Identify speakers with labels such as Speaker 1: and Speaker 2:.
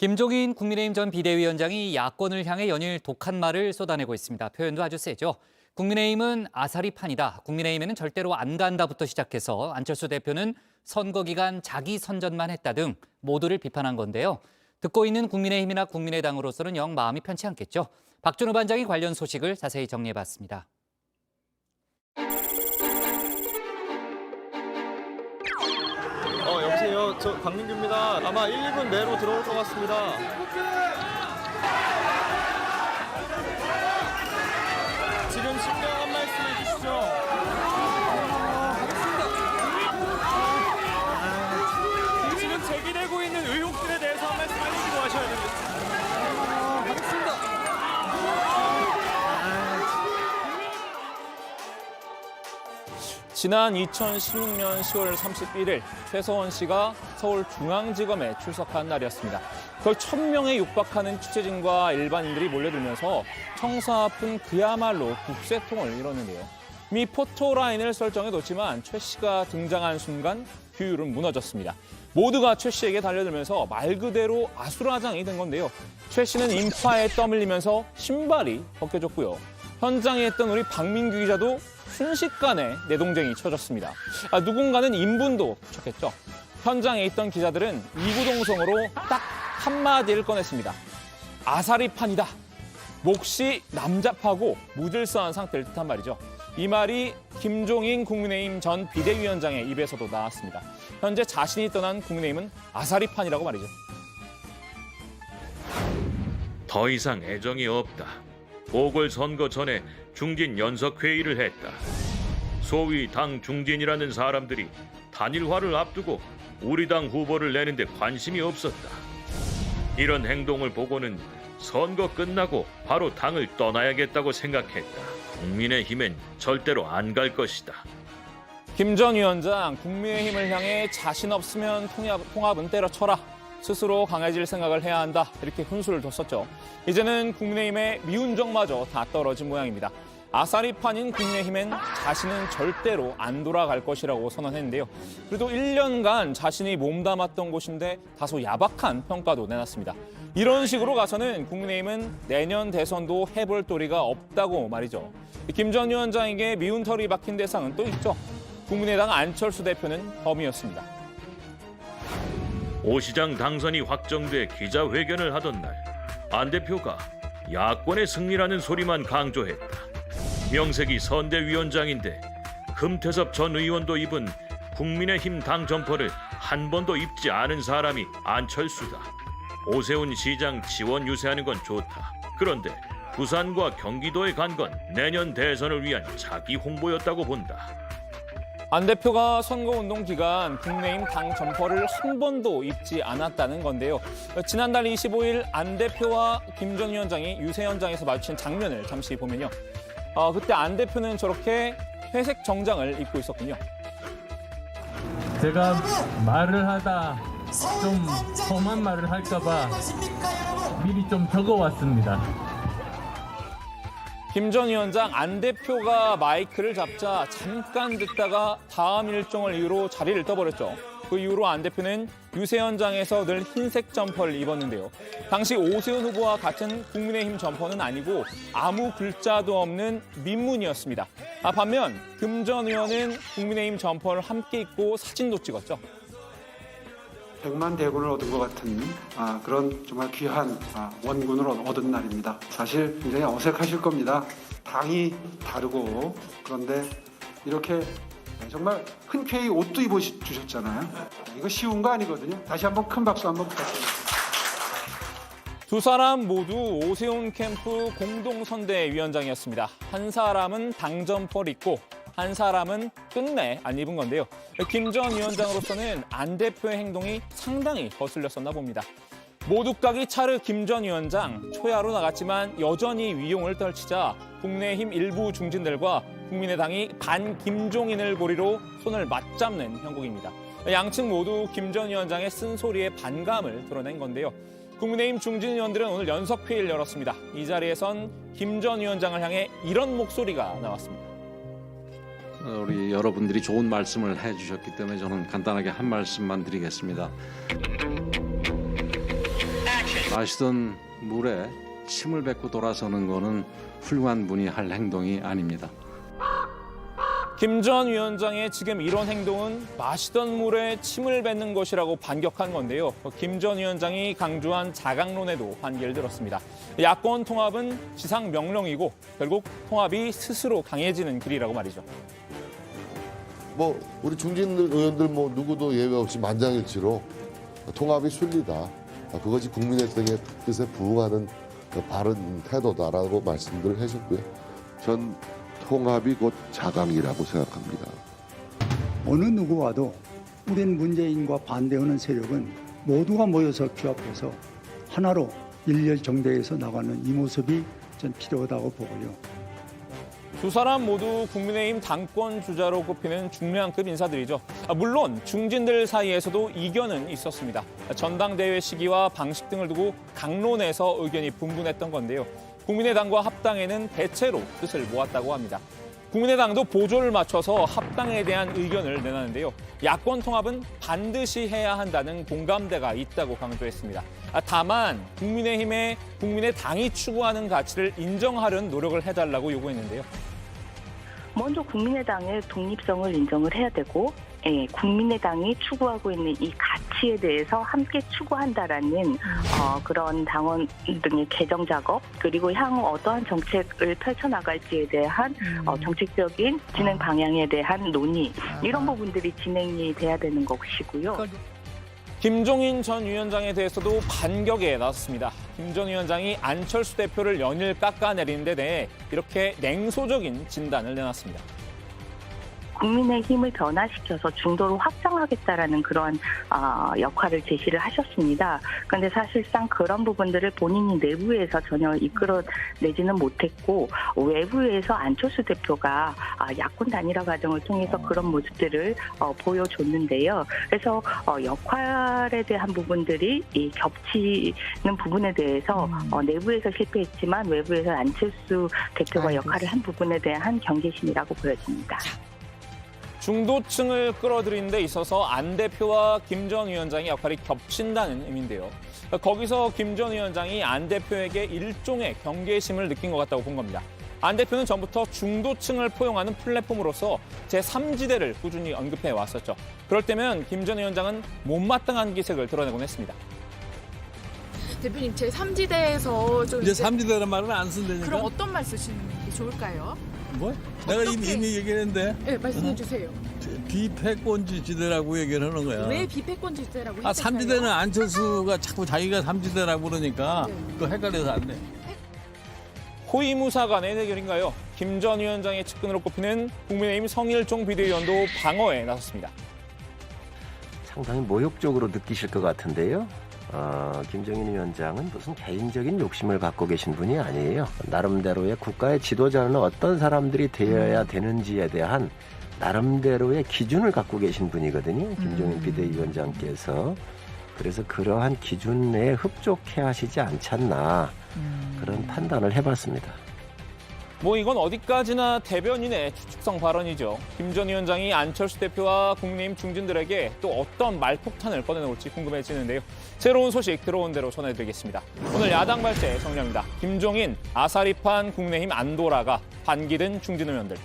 Speaker 1: 김종인 국민의힘 전 비대위원장이 야권을 향해 연일 독한 말을 쏟아내고 있습니다. 표현도 아주 세죠. 국민의힘은 아사리판이다. 국민의힘에는 절대로 안 간다부터 시작해서 안철수 대표는 선거 기간 자기 선전만 했다 등 모두를 비판한 건데요. 듣고 있는 국민의힘이나 국민의당으로서는 영 마음이 편치 않겠죠. 박준우 반장이 관련 소식을 자세히 정리해봤습니다.
Speaker 2: 여보세요. 저 박민규입니다. 아마 1, 2분 내로 들어올 것 같습니다. 지금 신명한 말씀 해주시죠. 지금 제기되고 있는 의혹들에 대해서 한 말씀 해주시고 하셔야 됩니다. 지난 2016년 10월 31일 최서원 씨가 서울중앙지검에 출석한 날이었습니다. 거의 1,000명에 육박하는 취재진과 일반인들이 몰려들면서 청사 앞은 그야말로 국세통을 이뤘는데요. 이미 포토라인을 설정해뒀지만 최 씨가 등장한 순간 규율은 무너졌습니다. 모두가 최 씨에게 달려들면서 말 그대로 아수라장이 된 건데요. 최 씨는 인파에 떠밀리면서 신발이 벗겨졌고요. 현장에 있던 우리 박민규 기자도 순식간에 내동쟁이 쳐졌습니다. 누군가는 인분도 부척했죠. 현장에 있던 기자들은 이구동성으로 딱 한마디를 꺼냈습니다. 아사리판이다. 몫이 남잡하고 무질서한 상태를 뜻한 말이죠. 이 말이 김종인 국민의힘 전 비대위원장의 입에서도 나왔습니다. 현재 자신이 떠난 국민의힘은 아사리판이라고 말이죠.
Speaker 3: 더 이상 애정이 없다. 보궐선거 전에 중진 연석회의를 했다. 소위 당 중진이라는 사람들이 단일화를 앞두고 우리 당 후보를 내는데 관심이 없었다. 이런 행동을 보고는 선거 끝나고 바로 당을 떠나야겠다고 생각했다. 국민의힘엔 절대로 안 갈 것이다.
Speaker 2: 김 전 위원장, 국민의힘을 향해 자신 없으면 통합은 때려쳐라. 스스로 강해질 생각을 해야 한다. 이렇게 훈수를 뒀었죠. 이제는 국민의힘의 미운정마저 다 떨어진 모양입니다. 아사리판인 국민의힘엔 자신은 절대로 안 돌아갈 것이라고 선언했는데요. 그래도 1년간 자신이 몸담았던 곳인데 다소 야박한 평가도 내놨습니다. 이런 식으로 가서는 국민의힘은 내년 대선도 해볼 도리가 없다고 말이죠. 김 전 위원장에게 미운 털이 박힌 대상은 또 있죠. 국민의당 안철수 대표는 혐의였습니다.
Speaker 3: 오 시장 당선이 확정돼 기자회견을 하던 날 안 대표가 야권의 승리라는 소리만 강조했다. 명색이 선대위원장인데 금태섭 전 의원도 입은 국민의힘 당 점퍼를 한 번도 입지 않은 사람이 안철수다. 오세훈 시장 지원 유세하는 건 좋다. 그런데 부산과 경기도에 간 건 내년 대선을 위한 자기 홍보였다고 본다.
Speaker 2: 안 대표가 선거운동 기간 국민의힘 당 점퍼를 한 번도 입지 않았다는 건데요. 지난달 25일 안 대표와 김 전 위원장이 유세 현장에서 마주친 장면을 잠시 보면요. 그때 안 대표는 저렇게 회색 정장을 입고 있었군요.
Speaker 4: 제가 말을 하다 좀 험한 말을 할까 봐 미리 좀 적어왔습니다.
Speaker 2: 김 전 위원장 안 대표가 마이크를 잡자 잠깐 듣다가 다음 일정을 이유로 자리를 떠버렸죠. 그 이후로 안 대표는 유세 현장에서 늘 흰색 점퍼를 입었는데요. 당시 오세훈 후보와 같은 국민의힘 점퍼는 아니고 아무 글자도 없는 민문이었습니다. 반면 김 전 의원은 국민의힘 점퍼를 함께 입고 사진도 찍었죠.
Speaker 5: 100만 대군을 얻은 것 같은 그런 정말 귀한 원군을 얻은 날입니다. 사실 굉장히 어색하실 겁니다. 당이 다르고 그런데 이렇게 정말 흔쾌히 옷도 입어주셨잖아요. 이거 쉬운 거 아니거든요. 다시 한번 큰 박수 한번 부탁드립니다.
Speaker 2: 두 사람 모두 오세훈 캠프 공동선대위원장이었습니다. 한 사람은 당 점퍼를 입고 한 사람은 끝내 안 입은 건데요. 김 전 위원장으로서는 안 대표의 행동이 상당히 거슬렸었나 봅니다. 모두각이 차르 김 전 위원장, 초야로 나갔지만 여전히 위용을 떨치자 국민의힘 일부 중진들과 국민의당이 반 김종인을 고리로 손을 맞잡는 형국입니다. 양측 모두 김 전 위원장의 쓴소리에 반감을 드러낸 건데요. 국민의힘 중진 의원들은 오늘 연석회의를 열었습니다. 이 자리에선 김 전 위원장을 향해 이런 목소리가 나왔습니다.
Speaker 6: 우리 여러분들이 좋은 말씀을 해주셨기 때문에 저는 간단하게 한 말씀만 드리겠습니다. 마시던 물에 침을 뱉고 돌아서는 거는 훌륭한 분이 할 행동이 아닙니다.
Speaker 2: 김 전 위원장의 지금 이런 행동은 마시던 물에 침을 뱉는 것이라고 반격한 건데요. 김 전 위원장이 강조한 자강론에도 한계를 들었습니다. 야권 통합은 지상 명령이고 결국 통합이 스스로 강해지는 길이라고 말이죠.
Speaker 7: 뭐 우리 중진 의원들 뭐 누구도 예외 없이 만장일치로 통합이 순리다. 그것이 국민의 뜻에 부응하는 바른 태도다라고 말씀들을 하셨고요. 전 통합이 곧 자강이라고 생각합니다.
Speaker 8: 어느 누구와도 우린 문재인과 반대하는 세력은 모두가 모여서 규합해서 하나로 일렬 정대해서 나가는 이 모습이 전 필요하다고 보고요.
Speaker 2: 두 사람 모두 국민의힘 당권 주자로 꼽히는 중량급 인사들이죠. 물론 중진들 사이에서도 이견은 있었습니다. 전당대회 시기와 방식 등을 두고 강론에서 의견이 분분했던 건데요. 국민의당과 합당에는 대체로 뜻을 모았다고 합니다. 국민의당도 보조를 맞춰서 합당에 대한 의견을 내놨는데요. 야권 통합은 반드시 해야 한다는 공감대가 있다고 강조했습니다. 다만 국민의당이 추구하는 가치를 인정하려는 노력을 해달라고 요구했는데요.
Speaker 9: 먼저 국민의당의 독립성을 인정을 해야 되고 국민의당이 추구하고 있는 이 가치에 대해서 함께 추구한다라는 그런 당원 등의 개정 작업 그리고 향후 어떠한 정책을 펼쳐나갈지에 대한 정책적인 진행 방향에 대한 논의 이런 부분들이 진행이 돼야 되는 것이고요.
Speaker 2: 김종인 전 위원장에 대해서도 반격에 나섰습니다. 김 전 위원장이 안철수 대표를 연일 깎아내리는 데 대해 이렇게 냉소적인 진단을 내놨습니다.
Speaker 9: 국민의 힘을 변화시켜서 중도를 확장하겠다라는 그런 역할을 제시를 하셨습니다. 그런데 사실상 그런 부분들을 본인이 내부에서 전혀 이끌어내지는 못했고 외부에서 안철수 대표가 야권 단일화 과정을 통해서 그런 모습들을 보여줬는데요. 그래서 역할에 대한 부분들이 겹치는 부분에 대해서 내부에서 실패했지만 외부에서 안철수 대표가 역할을 한 부분에 대한 경계심이라고 보여집니다.
Speaker 2: 중도층을 끌어들이는 데 있어서 안 대표와 김 전 위원장의 역할이 겹친다는 의미인데요. 거기서 김 전 위원장이 안 대표에게 일종의 경계심을 느낀 것 같다고 본 겁니다. 안 대표는 전부터 중도층을 포용하는 플랫폼으로서 제3지대를 꾸준히 언급해 왔었죠. 그럴 때면 김 전 위원장은 못마땅한 기색을 드러내곤 했습니다.
Speaker 10: 대표님, 제3지대에서 좀
Speaker 4: 이제 3지대라는 말은 안 쓴다니까.
Speaker 10: 그럼 어떤 말 쓰시는 게 좋을까요?
Speaker 4: 뭐? 내가 이미 얘기했는데.
Speaker 10: 네, 말씀해 주세요.
Speaker 4: 비패권지 지대라고 얘기를 하는 거야.
Speaker 10: 왜 비패권지 지대라고 했을까요?
Speaker 4: 3지대는 안철수가 자꾸 자기가 3지대라고 그러니까 그거 헷갈려서 안 돼.
Speaker 2: 호위무사 간의 대결인가요? 김 전 위원장의 측근으로 꼽히는 국민의힘 성일종 비대위원도 방어에 나섰습니다.
Speaker 11: 상당히 모욕적으로 느끼실 것 같은데요. 김종인 위원장은 무슨 개인적인 욕심을 갖고 계신 분이 아니에요. 나름대로의 국가의 지도자는 어떤 사람들이 되어야 되는지에 대한 나름대로의 기준을 갖고 계신 분이거든요. 김종인 비대위원장께서. 그래서 그러한 기준에 흡족해 하시지 않잖나 그런 판단을 해봤습니다.
Speaker 2: 뭐 이건 어디까지나 대변인의 추측성 발언이죠. 김 전 위원장이 안철수 대표와 국민의힘 중진들에게 또 어떤 말폭탄을 꺼내놓을지 궁금해지는데요. 새로운 소식 들어온 대로 전해드리겠습니다. 오늘 야당 발제 정리합니다. 김종인, 아사리판 국민의힘 안 돌아가 반기든 중진 의원들.